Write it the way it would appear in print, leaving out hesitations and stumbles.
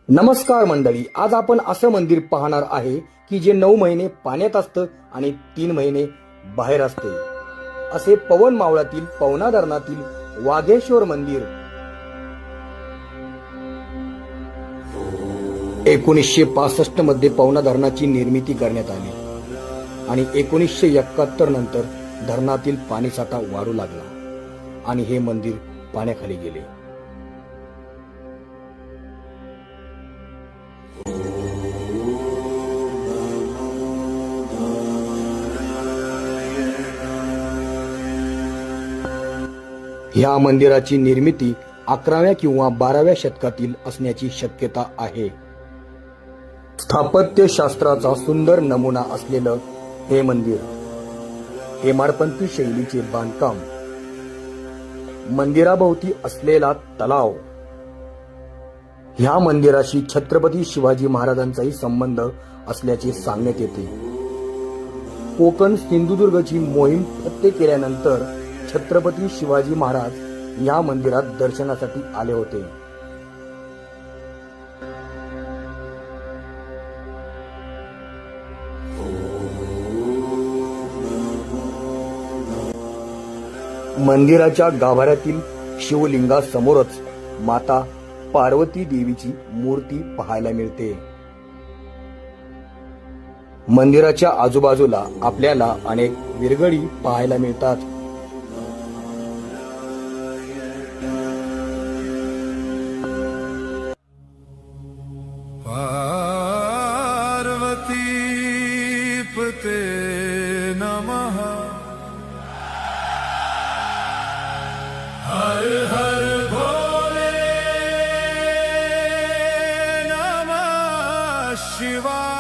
नमस्कार मंडळी, आज आपण असं मंदिर पाहणार आहे की जे 9 महिने पाण्यात असतं आणि 3 महिने बाहेर असते. असे पवन मावळातील पवना धरणातील वाघेश्वर मंदिर 1965 मध्ये पवना धरणाची निर्मिती करण्यात आली आणि 1971 नंतर धरणातील पाणीसाठा वाढू लागला आणि हे मंदिर पाण्याखाली गेले. या मंदिराची निर्मिती 11व्या किंवा 12व्या शतकातील असण्याची शक्यता आहे. स्थापत्यशास्त्राचा सुंदर नमुना असलेलं हे मंदिर, हेमाडपंथी शैलीचे बांधकाम, मंदिराभोवती असलेला तलाव, ह्या मंदिराशी छत्रपती शिवाजी महाराजांचाही संबंध असल्याचे सांगण्यात येते. कोकण सिंधुदुर्गची मोहीम फत्ते केल्यानंतर छत्रपती शिवाजी महाराज या मंदिरात दर्शनासाठी आले होते. मंदिराच्या गाभाऱ्यातील शिवलिंगासमोरच माता पार्वती देवीची मूर्ती पाहायला मिळते. मंदिराच्या आजूबाजूला आपल्याला अनेक विरगळी पाहायला मिळतात. पार्वती पते नमः, हर हर भोले नमः शिवाय.